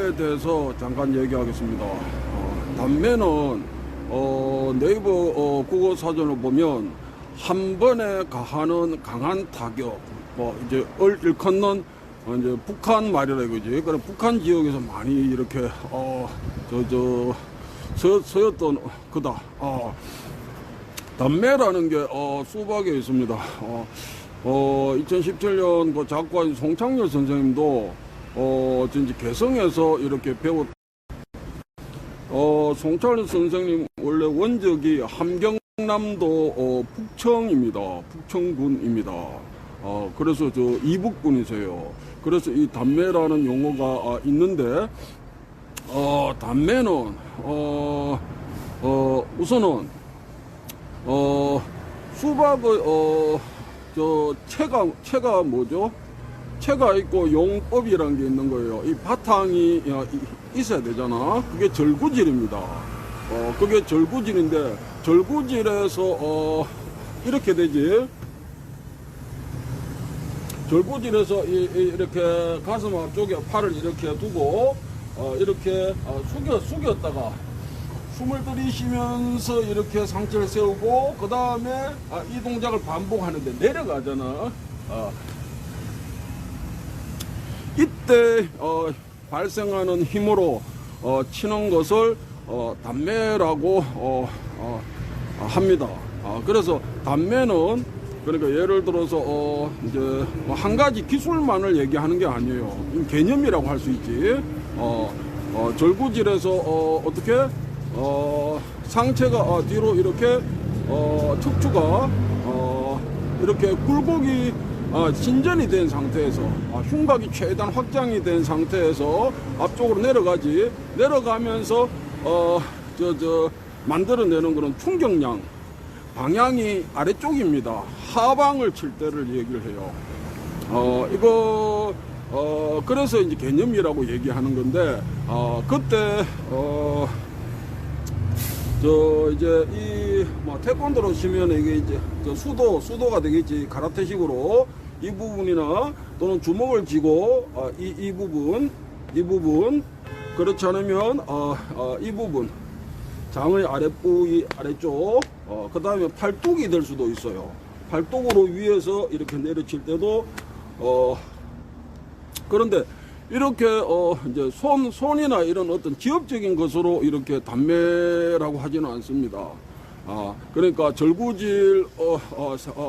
담배에 대해서 잠깐 얘기하겠습니다. 담배는 네이버 국어 사전을 보면 한 번에 가하는 강한 타격, 이제 일컫는 이제 북한 말이라 이거지. 그래 북한 지역에서 많이 이렇게 서였던 그다. 담배라는 게 수박에 있습니다. 2017년 그 작가인 송창렬 선생님도 이제 개성에서 이렇게 송창렬 선생님 원래 원적이 함경남도 북청입니다. 북청군입니다. 그래서 저 이북분이세요. 그래서 이 담매라는 용어가 있는데 담매는 우선은 수박의 체가 뭐죠? 체가 있고 용법이라는 게 있는 거예요. 이 바탕이 있어야 되잖아. 그게 절구질입니다. 그게 절구질인데 절구질에서 이렇게 되지. 절구질에서 이렇게 가슴 앞쪽에 팔을 이렇게 두고 이렇게 숙였다가 숨을 들이쉬면서 이렇게 상체를 세우고 그 다음에 이 동작을 반복하는데 내려가잖아. 이때 발생하는 힘으로 치는 것을 담매라고 합니다. 그래서 담매는 그러니까 예를 들어서 이제 한 가지 기술만을 얘기하는 게 아니에요. 개념이라고 할 수 있지. 절구질에서 어떻게 상체가 뒤로 이렇게 척추가 이렇게 굴곡이 진전이 된 상태에서 흉곽이 최대한 확장이 된 상태에서 앞쪽으로 내려가지. 내려가면서 만들어내는 그런 충격량 방향이 아래쪽입니다. 하방을 칠 때를 얘기를 해요. 그래서 이제 개념이라고 얘기하는 건데 그때 이제 태권도로 치면 이게 이제 수도가 되겠지. 가라테식으로 이 부분이나 또는 주먹을 쥐고 이 부분 그렇지 않으면 이 부분 장의 아랫부위 아래쪽 그 다음에 팔뚝이 될 수도 있어요. 팔뚝으로 위에서 이렇게 내려칠 때도 그런데 이렇게 이제 손이나 이런 어떤 지엽적인 것으로 이렇게 담매라고 하지는 않습니다. 그러니까 절구질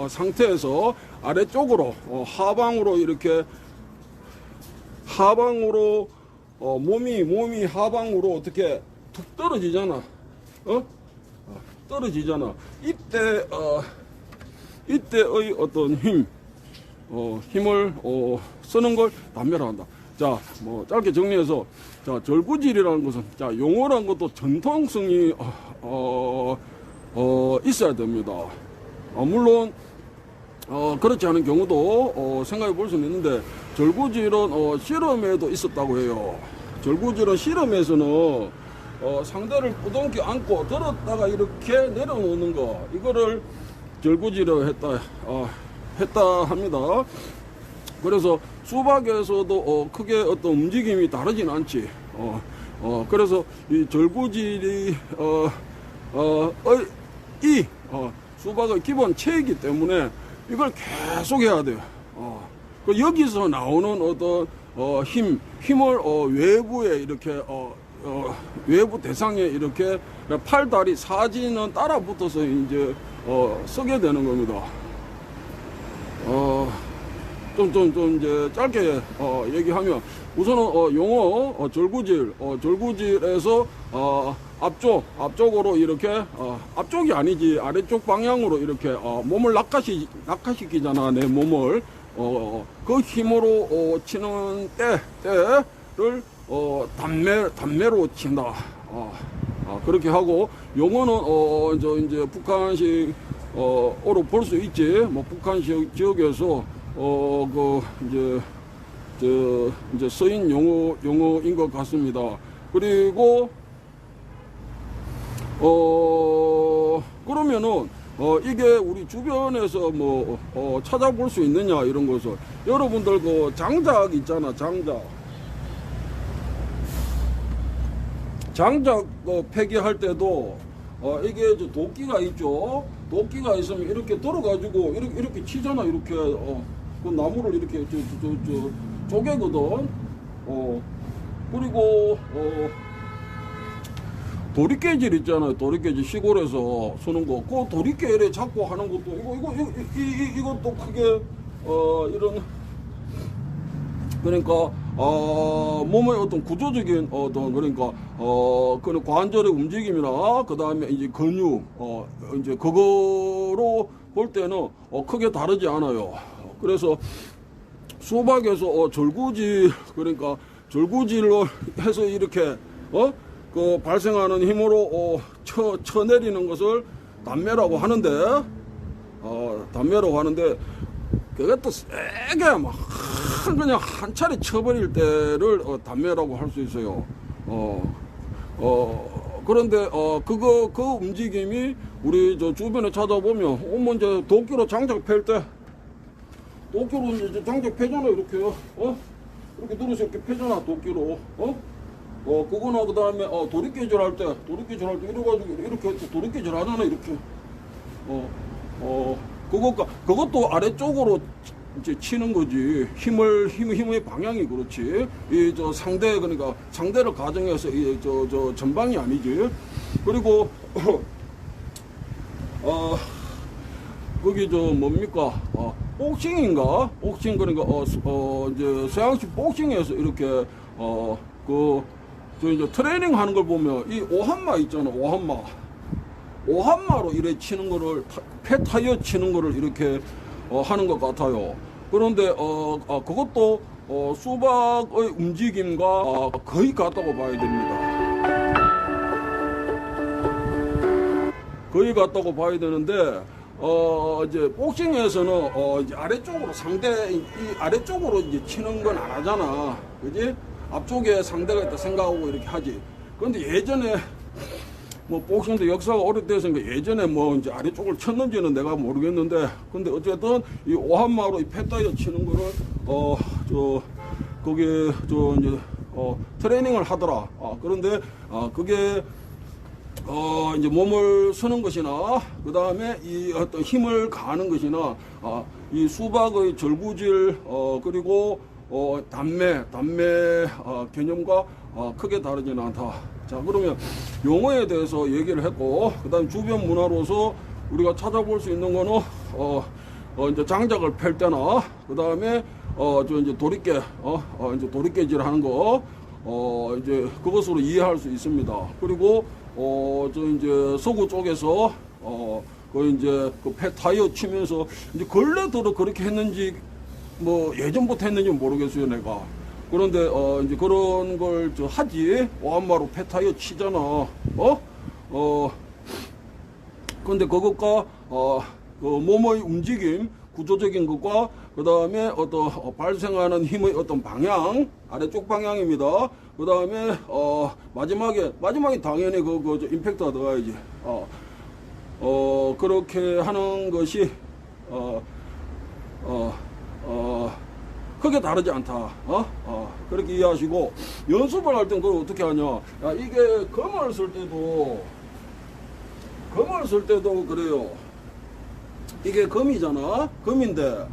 상태에서 아래쪽으로 하방으로 이렇게 하방으로 몸이 하방으로 어떻게 툭 떨어지잖아. 떨어지잖아. 이때의 어떤 힘을 쓰는 걸 담매라고 한다. 자, 짧게 정리해서, 자, 절구질이라는 것은, 자, 용어라는 것도 전통성이, 있어야 됩니다. 물론, 그렇지 않은 경우도, 생각해 볼 수는 있는데, 절구질은, 실험에도 있었다고 해요. 절구질은 실험에서는, 상대를 부둥켜 안고 들었다가 이렇게 내려놓는 거, 이거를 절구질이라고 했다 합니다. 그래서 수박에서도 크게 어떤 움직임이 다르진 않지. 그래서 이 절구질이 수박의 기본 체이기 때문에 이걸 계속 해야 돼요. 여기서 나오는 어떤 힘을 외부에 이렇게 외부 대상에 이렇게 팔다리 사지는 따라 붙어서 이제 쓰게 되는 겁니다. 좀 이제 짧게 얘기하면 우선은 용어 절구질에서 앞쪽으로 이렇게 앞쪽이 아니지 아래쪽 방향으로 이렇게 몸을 낙하시키잖아. 내 몸을 그 힘으로 치는 때를 담매로 친다. 그렇게 하고 용어는 이제 북한식 어로 볼 수 있지. 북한 지역에서 이제 쓰인 용어인 것 같습니다. 그리고 그러면은 이게 우리 주변에서 찾아볼 수 있느냐 이런 것을 여러분들 그 장작 있잖아. 장작 장작 폐기할 때도 이게 저 도끼가 있죠. 도끼가 있으면 이렇게 들어가지고 이렇게 치잖아. 이렇게 그 나무를 이렇게 쪼개거든. 그리고 도리깨질 있잖아요. 도리깨질 시골에서 쓰는 거. 그 도리깨를 잡고 하는 것도 이것도 크게 이런 그러니까 몸의 어떤 구조적인 어떤 그러니까 그런 관절의 움직임이나 그 다음에 이제 근육 이제 그거로 볼 때는 크게 다르지 않아요. 그래서 수박에서 절구질 그러니까 절구질로 해서 이렇게 그 발생하는 힘으로 쳐내리는 것을 단매라고 하는데 단매라고 하는데 그것도 세게 막 그냥 한 차례 쳐버릴 때를 단매라고 할 수 있어요. 그런데 그 움직임이 우리 저 주변에 찾아보면 이제 도끼로 장작 팰 때 도끼로 이제 장작 패잖아. 이렇게 이렇게 눌러서 이렇게 패잖아. 도끼로 그거나 그 다음에 도리깨질 할 때 이래가지고 이렇게 도리깨질 하잖아. 이렇게 그것도 아래쪽으로 이제 치는 거지. 힘의 방향이 그렇지. 그러니까 상대를 가정해서 전방이 아니지. 그리고 거기 뭡니까? 복싱인가? 복싱 그러니까 이제 서양식 복싱에서 이렇게 이제 트레이닝 하는 걸 보면 이 오한마 있잖아. 오한마로 이렇게 치는 거를 폐타이어 치는 거를 이렇게 하는 것 같아요. 그런데 그것도 수박의 움직임과 거의 같다고 봐야 됩니다. 거의 같다고 봐야 되는데 이제 복싱에서는 이제 아래쪽으로 이 아래쪽으로 이제 치는 건 안 하잖아. 그지? 앞쪽에 상대가 있다 생각하고 이렇게 하지. 그런데 예전에 뭐 복싱도 역사가 오래됐으니까 예전에 뭐 이제 아래쪽을 쳤는지는 내가 모르겠는데 근데 어쨌든 이 오한마로 이 폐타이어 치는 거를 거기 이제 트레이닝을 하더라. 그런데 그게 이제 몸을 쓰는 것이나 그 다음에 이 어떤 힘을 가하는 것이나 이 수박의 절구질 그리고 단매 개념과 크게 다르지는 않다. 자, 그러면 용어에 대해서 얘기를 했고, 그 다음 주변 문화로서 우리가 찾아볼 수 있는 거는 이제 장작을 펼 때나 그 다음에 이제 도리깨 이제 도리깨질 하는 거 이제 그것으로 이해할 수 있습니다. 그리고 이제 서구 쪽에서 이제 그 폐타이어 치면서 이제 근래 들어 그렇게 했는지 뭐 예전부터 했는지 모르겠어요, 내가. 그런데 이제 그런 걸 하지. 오한마로 폐타이어 치잖아. 근데 그것과 그 몸의 움직임, 구조적인 것과 그 다음에 발생하는 힘의 어떤 방향, 아래쪽 방향입니다. 그 다음에 마지막에 당연히 그 임팩트가 들어가야지. 그렇게 하는 것이 크게 다르지 않다. 그렇게 이해하시고, 연습을 할 땐 그걸 어떻게 하냐. 이게 검을 쓸 때도 그래요. 이게 검이잖아. 검인데,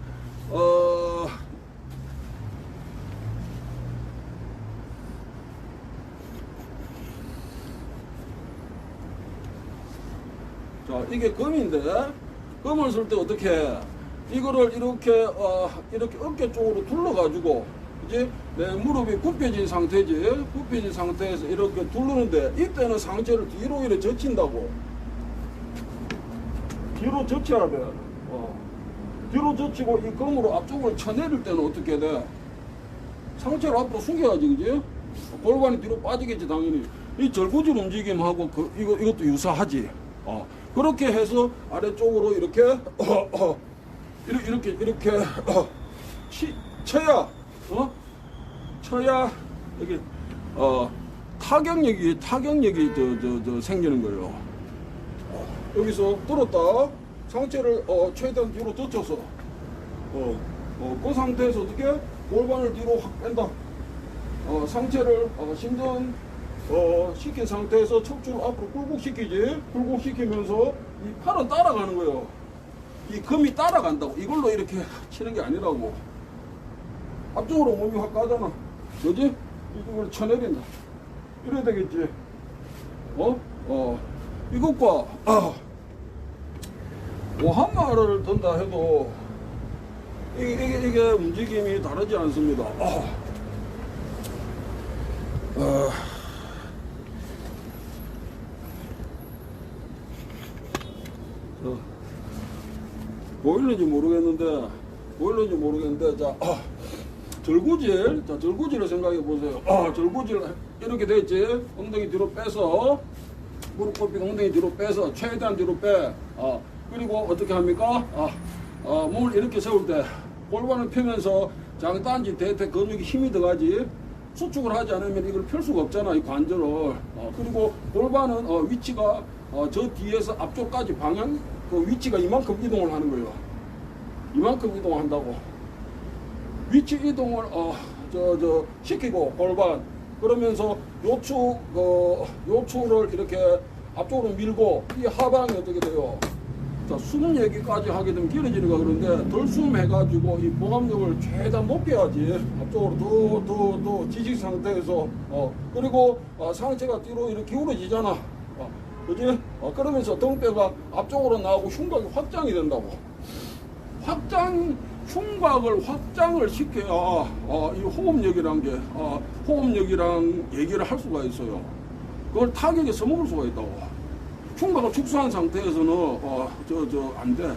자, 이게 검인데, 검을 쓸 때 어떻게 해? 이거를 이렇게 어깨 쪽으로 둘러가지고, 그지? 내 무릎이 굽혀진 상태지. 굽혀진 상태에서 이렇게 두르는데, 이때는 상체를 뒤로 이렇게 젖힌다고. 뒤로 젖혀야 돼. 뒤로 젖히고 이 검으로 앞쪽을 쳐내릴 때는 어떻게 돼? 상체를 앞으로 숙여야지, 그지? 골반이 뒤로 빠지겠지, 당연히. 이 절구질 움직임하고 이것도 유사하지. 그렇게 해서 아래쪽으로 이렇게 쳐야 여기 타격력이 생기는 거예요. 여기서 들었다. 상체를 최대한 뒤로 젖혀서 그 상태에서 어떻게 골반을 뒤로 확 뺀다. 상체를 심전 시킨 상태에서 척추를 앞으로 굴곡시키지. 굴곡시키면서 이 팔은 따라가는 거예요. 이 금이 따라간다고. 이걸로 이렇게 치는 게 아니라고. 앞쪽으로 몸이 확 가잖아. 그지? 이걸 쳐내린다. 이래야 되겠지. 이것과 오한마를 든다 해도 이게 움직임이 다르지 않습니다. 보일는지 모르겠는데, 자, 절구질을 생각해 보세요. 절구질 이렇게 됐지. 엉덩이 뒤로 빼서, 무릎 꿇고 엉덩이 뒤로 빼서, 최대한 뒤로 빼. 그리고 어떻게 합니까? 몸을 이렇게 세울 때, 골반을 펴면서 장단지, 대퇴, 근육이 힘이 들어가지. 수축을 하지 않으면 이걸 펼 수가 없잖아, 이 관절을. 그리고 골반은 위치가 저 뒤에서 앞쪽까지 방향, 그 위치가 이만큼 이동을 하는 거예요. 이만큼 이동한다고. 위치 이동을 시키고 골반 그러면서 요추를 이렇게 앞쪽으로 밀고 이 하방이 어떻게 돼요? 자, 숨 얘기까지 하게 되면 길어지니까 그런데 덜숨 해가지고 이 복압력을 최대한 높게 해야지. 앞쪽으로 더 지식 상태에서 그리고 상체가 뒤로 이렇게 기울어지잖아. 그지? 그러면서 등뼈가 앞쪽으로 나오고 흉곽이 확장이 된다고. 흉곽을 확장을 시켜야 이 호흡력이란 게 호흡력이란 얘기를 할 수가 있어요. 그걸 타격에 써먹을 수가 있다고. 흉곽을 축소한 상태에서는 안 돼.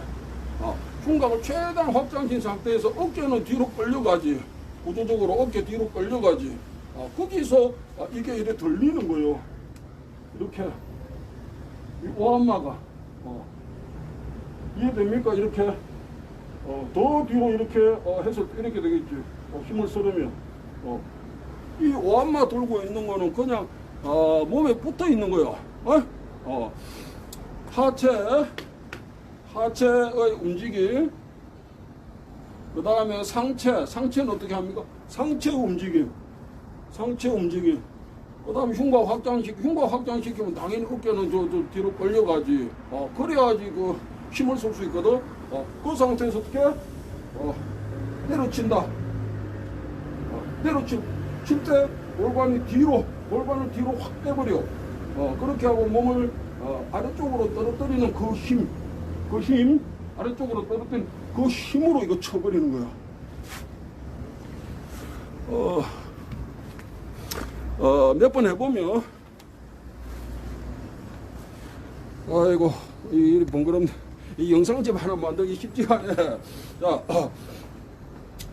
흉곽을 최대한 확장신 상태에서 어깨는 뒤로 끌려가지. 구조적으로 어깨 뒤로 끌려가지. 거기서 이게 이렇게 들리는 거예요. 이렇게 이 오한마가 이해됩니까? 이렇게 더 뒤로 이렇게 해서 이렇게 되겠지. 힘을 쓰려면 이 오한마 들고 있는 거는 그냥 몸에 붙어 있는 거야. 하체의 움직임. 그 다음에 상체는 어떻게 합니까? 상체 움직임. 그 다음에 흉곽 확장시키면 당연히 어깨는 저 뒤로 끌려가지. 그래야지 그 힘을 쓸 수 있거든. 그 상태에서 어떻게? 내려친다. 내려칠 때 골반을 뒤로 확 빼버려. 그렇게 하고 몸을 아래쪽으로 떨어뜨리는 그 힘, 아래쪽으로 떨어뜨리는 그 힘으로 이거 쳐버리는 거야. 몇 번 해보면, 아이고, 이 번거롭네. 이 영상집 하나 만들기 쉽지가 않네.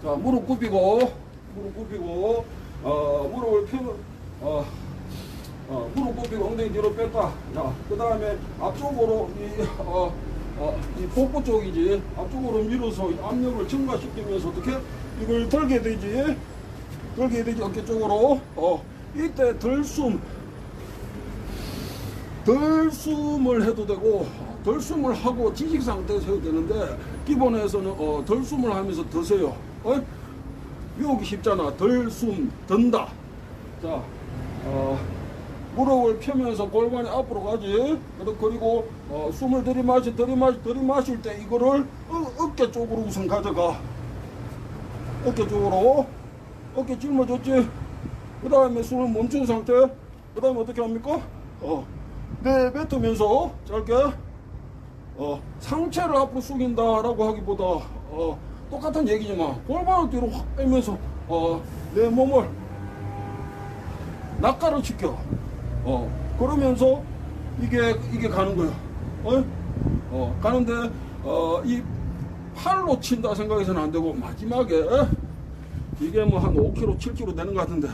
자, 무릎 굽히고, 무릎을 펴, 무릎 굽히고 엉덩이 뒤로 뺐다. 자, 그 다음에 앞쪽으로 이 복부 쪽이지. 앞쪽으로 밀어서 압력을 증가시키면서 어떻게 이걸 들게 되지. 어깨 쪽으로. 이때 덜숨을 해도 되고, 덜숨을 하고 지식 상태에서 해도 되는데, 기본에서는 덜숨을 하면서 드세요. 외우기 쉽잖아. 덜숨, 든다. 자, 무릎을 펴면서 골반이 앞으로 가지. 그리고 숨을 들이마실 때 이거를 어깨 쪽으로 우선 가져가. 어깨 쪽으로. 어깨 짊어졌지. 그 다음에 숨을 멈춘 상태. 그 다음에 어떻게 합니까? 내뱉으면서 짧게 상체를 앞으로 숙인다라고 하기보다 똑같은 얘기지만 골반을 뒤로 확 빼면서 내 몸을 낙가를 시켜. 그러면서 이게 가는 거야. 가는데 이 팔로 친다 생각해서는 안 되고 마지막에 이게 뭐 한 5kg, 7kg 되는 것 같은데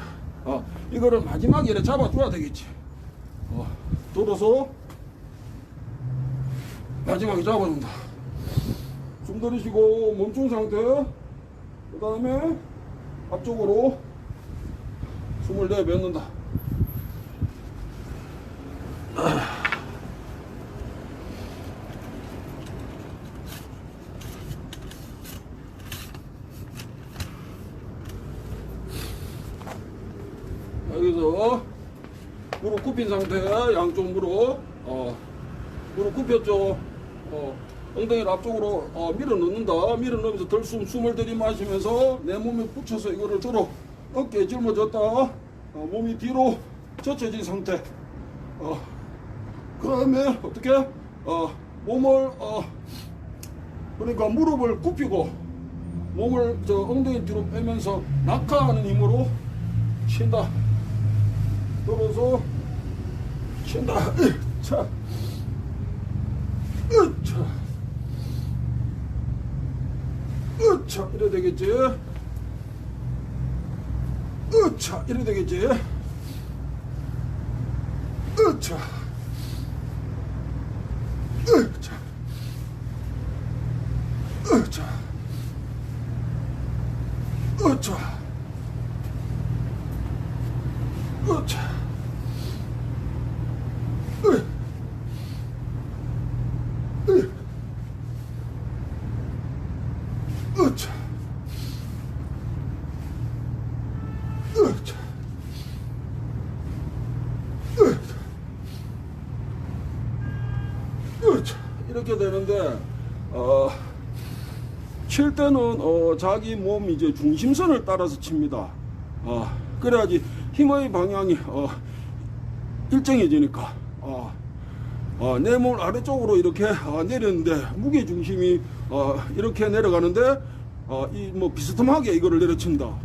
이거를 마지막에 이렇게 잡아줘야 되겠지. 들어서 마지막에 잡아준다. 숨 들이쉬고 멈춘 상태. 그 다음에 앞쪽으로 숨을 내뱉는다. 여기서 무릎 굽힌 상태, 양쪽 무릎, 무릎 굽혔죠. 엉덩이를 앞쪽으로 밀어 넣는다. 밀어 넣으면서 숨을 들이마시면서 내 몸에 붙여서 이거를 들어 어깨에 짊어졌다. 몸이 뒤로 젖혀진 상태. 그 다음에 어떻게? 몸을, 그러니까 무릎을 굽히고 몸을 엉덩이 뒤로 빼면서 낙하하는 힘으로 친다. 들어서 친다. 자, 자, 이래 되겠지? 자, 이래 되겠지? 자, 자, 자, 자, 자. 으차, 으차, 으차. 이렇게 되는데, 칠 때는, 자기 몸 이제 중심선을 따라서 칩니다. 그래야지 힘의 방향이, 일정해지니까. 내 몸을 아래쪽으로 이렇게 내렸는데, 무게 중심이, 이렇게 내려가는데, 이 뭐 비스듬하게 이거를 내려친다.